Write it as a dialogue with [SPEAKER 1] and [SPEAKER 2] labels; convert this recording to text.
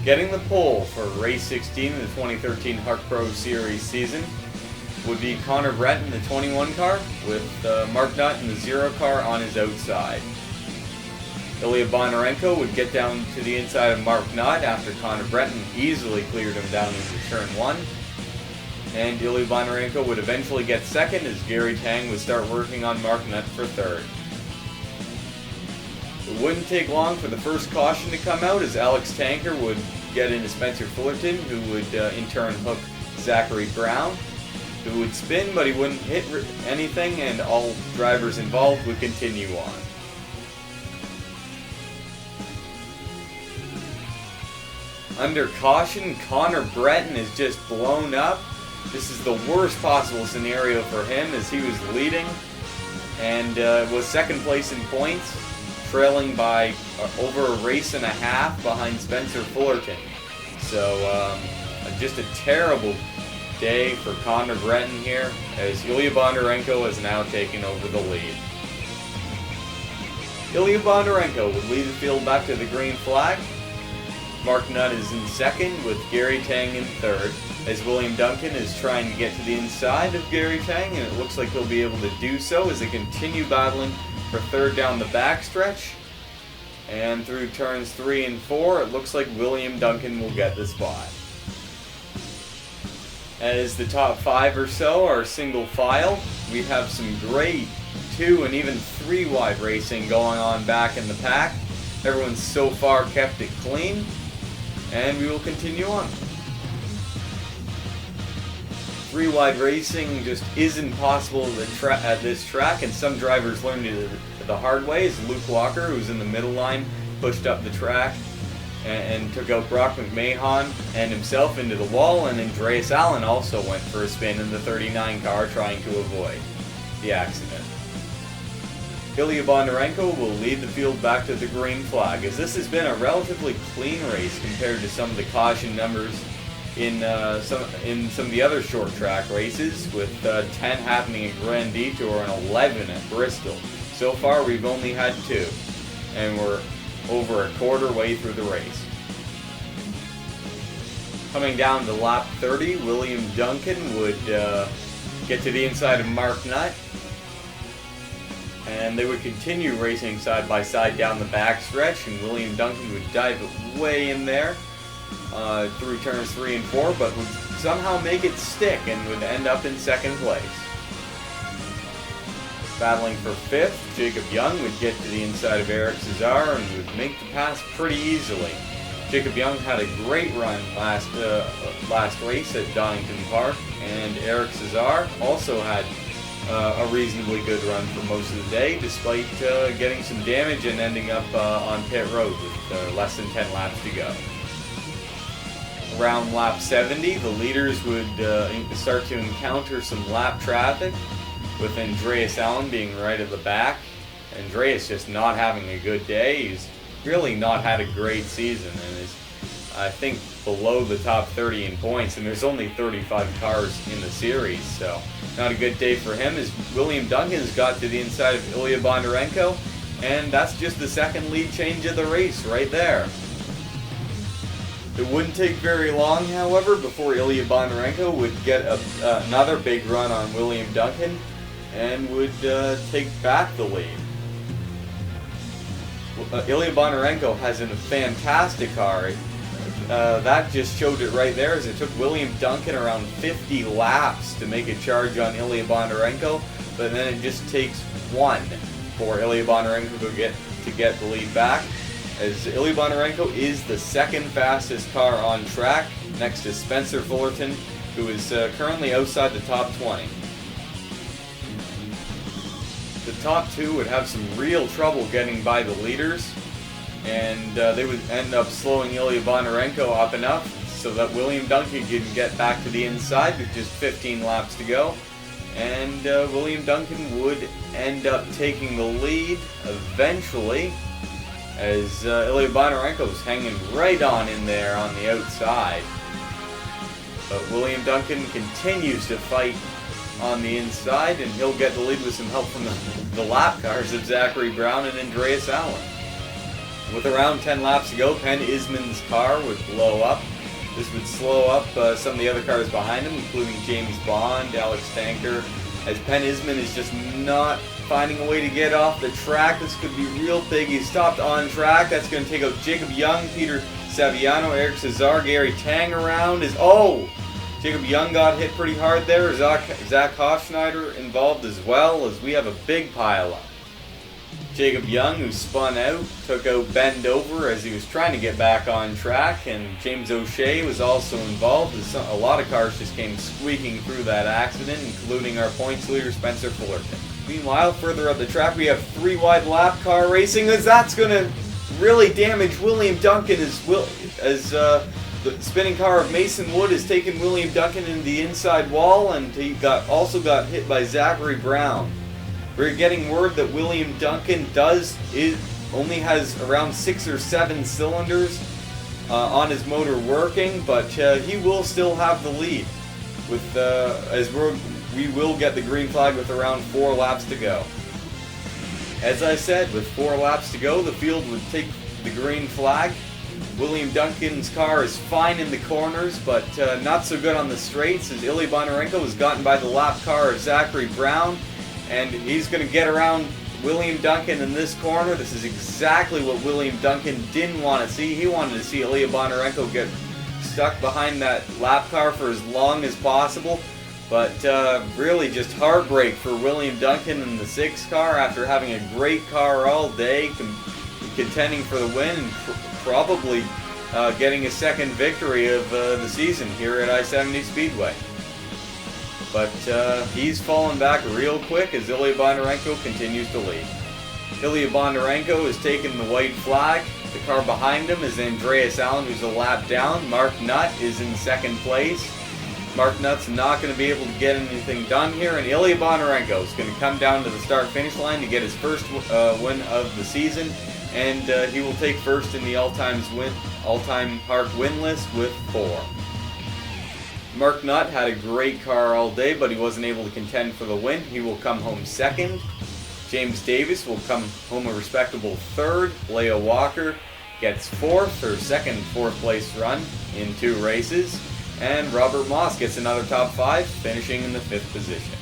[SPEAKER 1] Getting the pole for race 16 in the 2013 HARC Pro Series season would be Connor Brett in the 21 car, with Mark Nutt in the 0 car on his outside. Ilya Bondarenko would get down to the inside of Mark Nutt after Connor Breton easily cleared him down into turn 1. And Ilya Bondarenko would eventually get second as Gary Tang would start working on Mark Nutt for third. It wouldn't take long for the first caution to come out as Alex Tanker would get into Spencer Fullerton, who would in turn hook Zachary Brown, who would spin but he wouldn't hit anything, and all drivers involved would continue on. Under caution, Connor Breton is just blown up. This is the worst possible scenario for him as he was leading and was second place in points, trailing by over a race and a half behind Spencer Fullerton. So just a terrible day for Connor Breton here as Ilya Bondarenko has now taken over the lead. Ilya Bondarenko would lead the field back to the green flag. Mark Nutt is in second with Gary Tang in third, as William Duncan is trying to get to the inside of Gary Tang, and it looks like he'll be able to do so as they continue battling for third down the backstretch. And through turns 3 and 4, it looks like William Duncan will get the spot. As the top 5 or so are single file, we have some great 2 and even 3 wide racing going on back in the pack. Everyone's so far kept it clean, and we will continue on. 3 wide racing just isn't possible at this track, and some drivers learned it the hard way. As Luke Walker, who's in the middle line, pushed up the track and took out Brock McMahon and himself into the wall, and Andreas Allen also went for a spin in the 39 car trying to avoid the accident. Ilya Bondarenko will lead the field back to the green flag, as this has been a relatively clean race compared to some of the caution numbers in some of the other short track races, with 10 happening at Grand Detour and 11 at Bristol. So far we've only had 2, and we're over a quarter way through the race. Coming down to lap 30, William Duncan would get to the inside of Mark Nutt, and they would continue racing side by side down the backstretch, and William Duncan would dive it way in there through turns 3 and 4, but would somehow make it stick and would end up in second place. Battling for 5th, Jacob Young would get to the inside of Eric Cesar and would make the pass pretty easily. Jacob Young had a great run last race at Donington Park, and Eric Cesar also had a reasonably good run for most of the day, despite getting some damage and ending up on pit road with less than 10 laps to go. Around lap 70, the leaders would start to encounter some lap traffic, with Andreas Allen being right at the back. Andreas just not having a good day. He's really not had a great season and is, I think, below the top 30 in points, and there's only 35 cars in the series, so not a good day for him, as William Duncan's got to the inside of Ilya Bondarenko, and that's just the second lead change of the race right there. It wouldn't take very long, however, before Ilya Bondarenko would get another big run on William Duncan and would take back the lead. Ilya Bondarenko has a fantastic car. That just showed it right there, as it took William Duncan around 50 laps to make a charge on Ilya Bondarenko, but then it just takes 1 for Ilya Bondarenko to get the lead back, as Ilya Bondarenko is the second fastest car on track, next to Spencer Fullerton, who is currently outside the top 20. The top 2 would have some real trouble getting by the leaders, and they would end up slowing Ilya Bondarenko up enough so that William Duncan can get back to the inside with just 15 laps to go, and William Duncan would end up taking the lead eventually, as Ilya Bondarenko is hanging right on in there on the outside. But William Duncan continues to fight on the inside, and he'll get the lead with some help from the lap cars of Zachary Brown and Andreas Allen. With around 10 laps to go, Penn Isman's car would blow up. This would slow up some of the other cars behind him, including James Bond, Alex Tanker, as Penn Isman is just not finding a way to get off the track. This could be real big. He stopped on track. That's going to take out Jacob Young, Peter Saviano, Eric Cesar, Gary Tang around. Jacob Young got hit pretty hard there. Zach Hofschneider involved as well, as we have a big pileup. Jacob Young, who spun out, took out Ben Dover as he was trying to get back on track, and James O'Shea was also involved as a lot of cars just came squeaking through that accident, including our points leader Spencer Fullerton. Meanwhile, further up the track, we have 3 wide lap car racing, as that's going to really damage William Duncan as the spinning car of Mason Wood has taken William Duncan into the inside wall, and he also got hit by Zachary Brown. We're getting word that William Duncan only has around 6 or 7 cylinders on his motor working, but he will still have the lead. We will get the green flag with around 4 laps to go. As I said, with 4 laps to go, the field would take the green flag. William Duncan's car is fine in the corners, but not so good on the straights, as Ilya Bonarenko was gotten by the lap car of Zachary Brown. And he's going to get around William Duncan in this corner. This is exactly what William Duncan didn't want to see. He wanted to see Ilya Bonarenko get stuck behind that lap car for as long as possible. But really just heartbreak for William Duncan in the 6 car after having a great car all day, contending for the win and probably getting a second victory of the season here at I-70 Speedway. But he's fallen back real quick as Ilya Bondarenko continues to lead. Ilya Bondarenko has taken the white flag. The car behind him is Andreas Allen, who's a lap down. Mark Nutt is in second place. Mark Nutt's not going to be able to get anything done here, and Ilya Bondarenko is going to come down to the start-finish line to get his first win of the season, and he will take first in the all-time HARC win list with 4. Mark Nutt had a great car all day, but he wasn't able to contend for the win. He will come home second. James Davis will come home a respectable third. Leo Walker gets fourth, her second fourth-place run in 2 races. And Robert Moss gets another top 5, finishing in the 5th position.